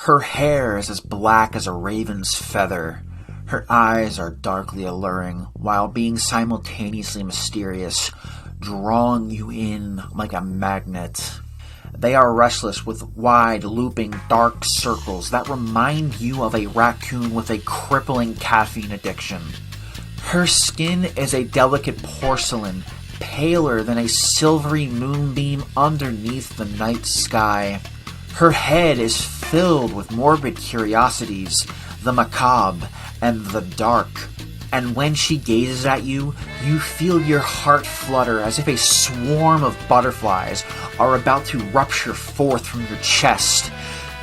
Her hair is as black as a raven's feather. Her eyes are darkly alluring, while being simultaneously mysterious, drawing you in like a magnet. They are restless with wide, looping, dark circles that remind you of a raccoon with a crippling caffeine addiction. Her skin is a delicate porcelain, paler than a silvery moonbeam underneath the night sky. Her head is filled with morbid curiosities, the macabre, and the dark. And when she gazes at you, you feel your heart flutter as if a swarm of butterflies are about to rupture forth from your chest.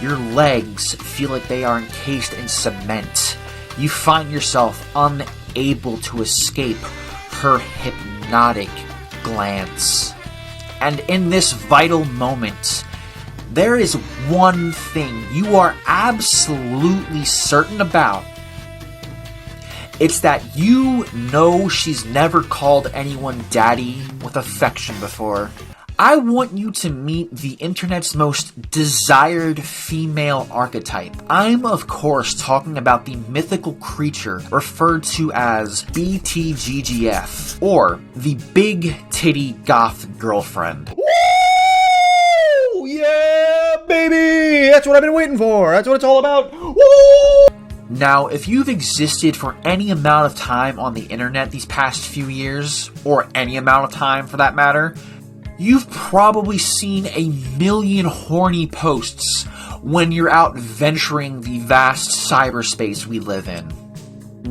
Your legs feel like they are encased in cement. You find yourself unable to escape her hypnotic glance. And in this vital moment, there is one thing you are absolutely certain about. It's that you know she's never called anyone daddy with affection before. I want you to meet the internet's most desired female archetype. I'm, of course, talking about the mythical creature referred to as BTGGF, or the Big Tiddy Goth Girlfriend. Woo! Yeah, baby! That's what I've been waiting for. That's what it's all about. Woo! Now, if you've existed for any amount of time on the internet these past few years, or any amount of time for that matter, you've probably seen a million horny posts when you're out venturing the vast cyberspace we live in.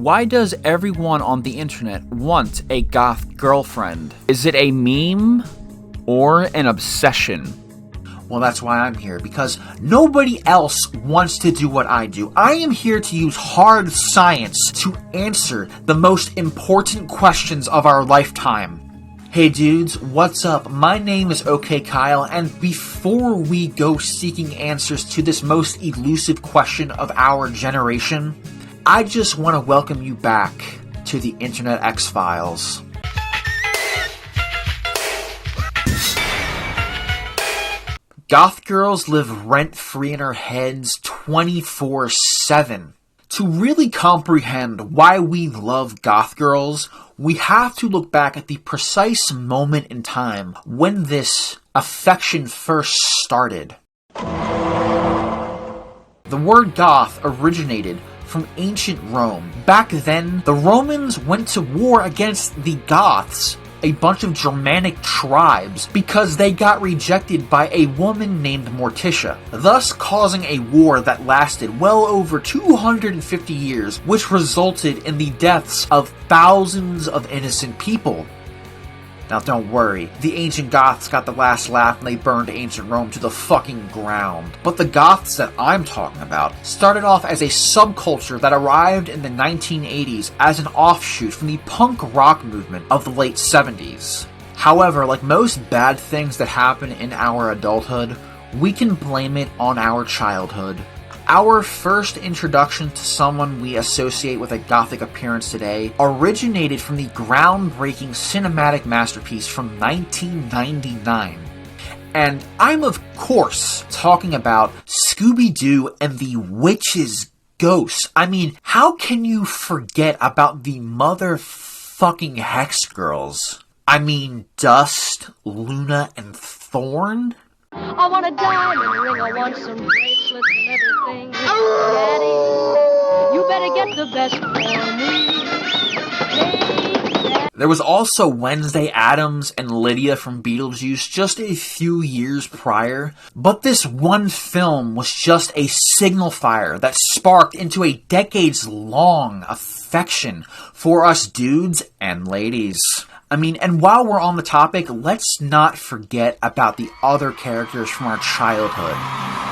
Why does everyone on the internet want a goth girlfriend? Is it a meme or an obsession? Well, that's why I'm here, because nobody else wants to do what I do. I am here to use hard science to answer the most important questions of our lifetime. Hey dudes, what's up? My name is OK Kyle, and before we go seeking answers to this most elusive question of our generation, I just want to welcome you back to the Internet X-Files. Goth girls live rent-free in our heads 24/7. To really comprehend why we love goth girls, we have to look back at the precise moment in time when this affection first started. The word goth originated from ancient Rome. Back then, the Romans went to war against the Goths, a bunch of Germanic tribes, because they got rejected by a woman named Morticia, thus causing a war that lasted well over 250 years, which resulted in the deaths of thousands of innocent people. Now don't worry, the ancient Goths got the last laugh and they burned ancient Rome to the fucking ground. But the Goths that I'm talking about started off as a subculture that arrived in the 1980s as an offshoot from the punk rock movement of the late 70s. However, like most bad things that happen in our adulthood, we can blame it on our childhood. Our first introduction to someone we associate with a gothic appearance today originated from the groundbreaking cinematic masterpiece from 1999. And I'm of course talking about Scooby-Doo and the Witch's Ghost. I mean, how can you forget about the motherfucking Hex Girls? I mean, Dust, Luna, and Thorn? I want a diamond ring, I want some bracelets and everything. Daddy, you better get the best for me. There was also Wednesday Addams and Lydia from Beetlejuice just a few years prior, but this one film was just a signal fire that sparked into a decades-long affection for us dudes and ladies. I mean, and while we're on the topic, let's not forget about the other characters from our childhood.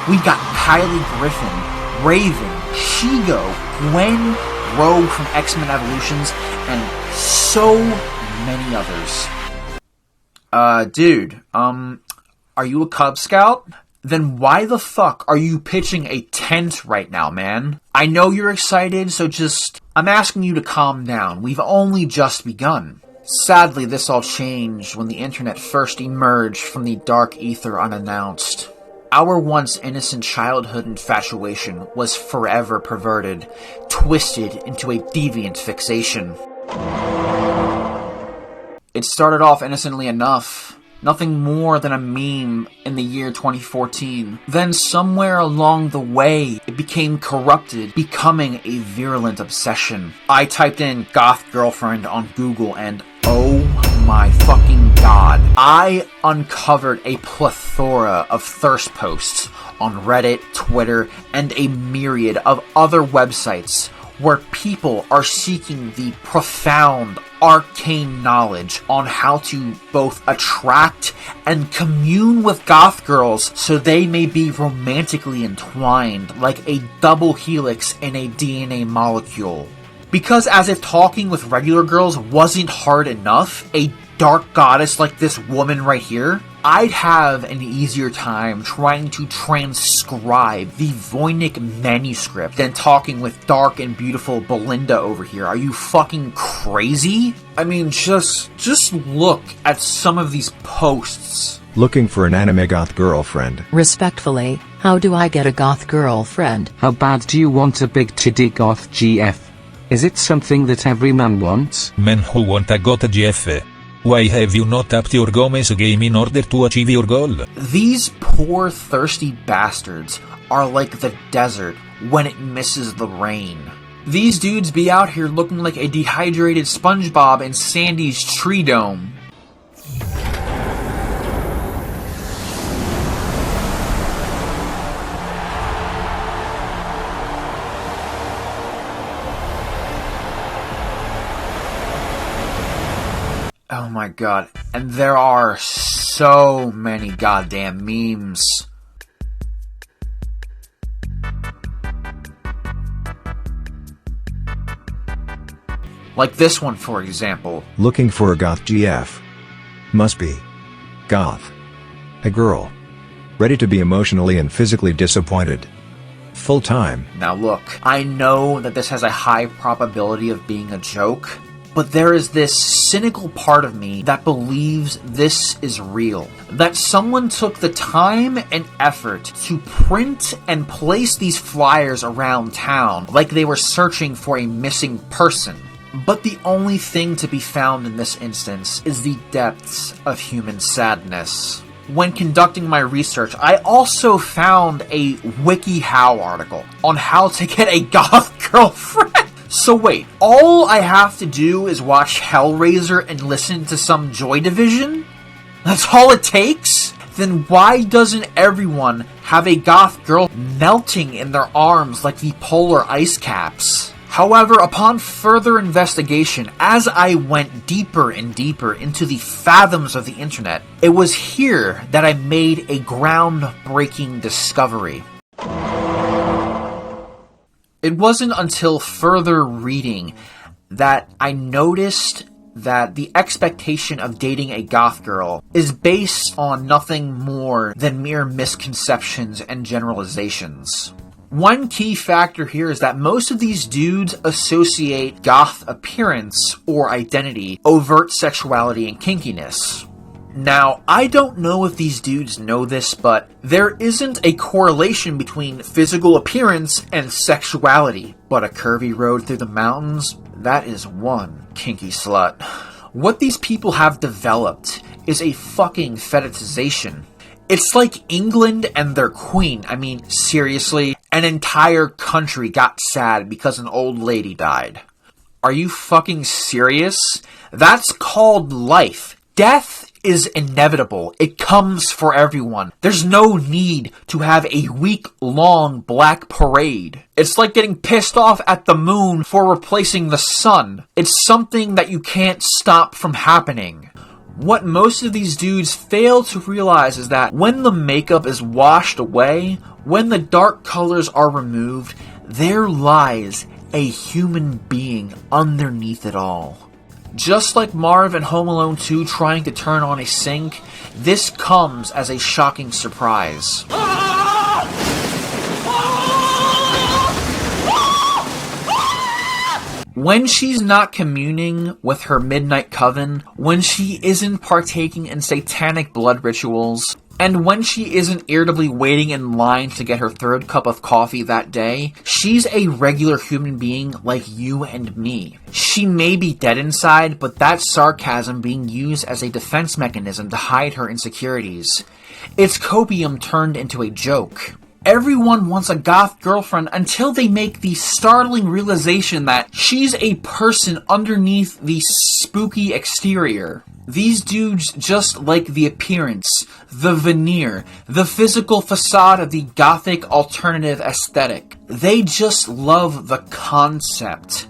We got Kylie Griffin, Raven, Shigo, Gwen, Rogue from X-Men Evolutions, and so many others. Dude, are you a Cub Scout? Then why the fuck are you pitching a tent right now, man? I know you're excited, so I'm asking you to calm down. We've only just begun. Sadly, this all changed when the internet first emerged from the dark ether unannounced. Our once innocent childhood infatuation was forever perverted, twisted into a deviant fixation. It started off innocently enough, nothing more than a meme in the year 2014. Then somewhere along the way, it became corrupted, becoming a virulent obsession. I typed in goth girlfriend on Google and oh my fucking god, I uncovered a plethora of thirst posts on Reddit, Twitter, and a myriad of other websites where people are seeking the profound, arcane knowledge on how to both attract and commune with goth girls so they may be romantically entwined like a double helix in a DNA molecule. Because as if talking with regular girls wasn't hard enough, a dark goddess like this woman right here, I'd have an easier time trying to transcribe the Voynich manuscript than talking with dark and beautiful Belinda over here. Are you fucking crazy? I mean, just look at some of these posts. Looking for an anime goth girlfriend. Respectfully, how do I get a goth girlfriend? How bad do you want a big Tiddy Goth GF? Is it something that every man wants? Men who want a goth GF. Why have you not upped your Gomez game in order to achieve your goal? These poor thirsty bastards are like the desert when it misses the rain. These dudes be out here looking like a dehydrated SpongeBob in Sandy's tree dome. Oh my god, and there are so many goddamn memes. Like this one, for example. Looking for a goth GF. Must be goth. A girl. Ready to be emotionally and physically disappointed. Full time. Now look, I know that this has a high probability of being a joke, but there is this cynical part of me that believes this is real. That someone took the time and effort to print and place these flyers around town like they were searching for a missing person. But the only thing to be found in this instance is the depths of human sadness. When conducting my research, I also found a WikiHow article on how to get a goth girlfriend. So wait, all I have to do is watch Hellraiser and listen to some Joy Division? That's all it takes? Then why doesn't everyone have a goth girl melting in their arms like the polar ice caps? However, upon further investigation, as I went deeper and deeper into the fathoms of the internet, it was here that I made a groundbreaking discovery. It wasn't until further reading that I noticed that the expectation of dating a goth girl is based on nothing more than mere misconceptions and generalizations. One key factor here is that most of these dudes associate goth appearance or identity, overt sexuality, and kinkiness. Now, I don't know if these dudes know this, but there isn't a correlation between physical appearance and sexuality. But a curvy road through the mountains, that is one kinky slut. What these people have developed is a fucking fetishization. It's like England and their queen. I mean, seriously, an entire country got sad because an old lady died. Are you fucking serious? That's called life. Death is inevitable. It comes for everyone. There's no need to have a week-long black parade. It's like getting pissed off at the moon for replacing the sun. It's something that you can't stop from happening. What most of these dudes fail to realize is that when the makeup is washed away, when the dark colors are removed, there lies a human being underneath it all. Just like Marv in Home Alone 2 trying to turn on a sink, this comes as a shocking surprise. When she's not communing with her midnight coven, when she isn't partaking in satanic blood rituals, And when she isn't irritably waiting in line to get her third cup of coffee that day, she's a regular human being like you and me. She may be dead inside, but that's sarcasm being used as a defense mechanism to hide her insecurities. It's copium turned into a joke. Everyone wants a goth girlfriend until they make the startling realization that she's a person underneath the spooky exterior. These dudes just like the appearance, the veneer, the physical facade of the gothic alternative aesthetic. They just love the concept.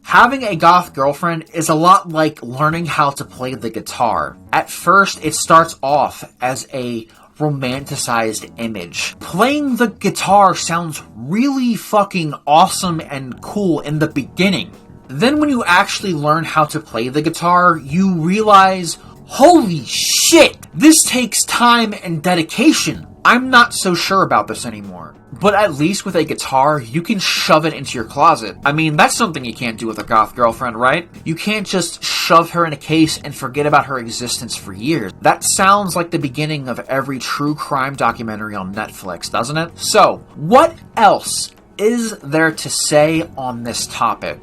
Having a goth girlfriend is a lot like learning how to play the guitar. At first, it starts off as a romanticized image. Playing the guitar sounds really fucking awesome and cool in the beginning. Then when you actually learn how to play the guitar, you realize, holy shit, this takes time and dedication. I'm not so sure about this anymore. But at least with a guitar, you can shove it into your closet. I mean, that's something you can't do with a goth girlfriend, right? You can't just shove her in a case and forget about her existence for years. That sounds like the beginning of every true crime documentary on Netflix, doesn't it? So, what else is there to say on this topic?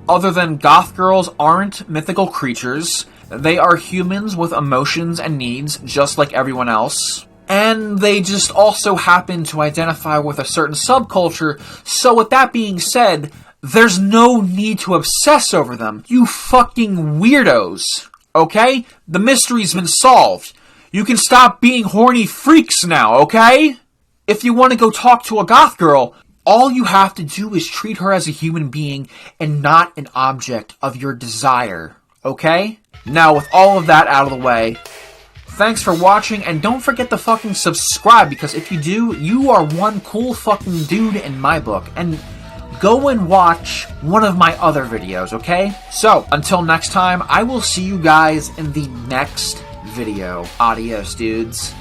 Other than goth girls aren't mythical creatures, they are humans with emotions and needs just like everyone else. And they just also happen to identify with a certain subculture, so with that being said, there's no need to obsess over them, you fucking weirdos. Okay? The mystery's been solved. You can stop being horny freaks now, okay? If you want to go talk to a goth girl, all you have to do is treat her as a human being and not an object of your desire, okay? Now, with all of that out of the way, thanks for watching, and don't forget to fucking subscribe, because if you do, you are one cool fucking dude in my book. And go and watch one of my other videos, okay? So, until next time, I will see you guys in the next video. Adios, dudes.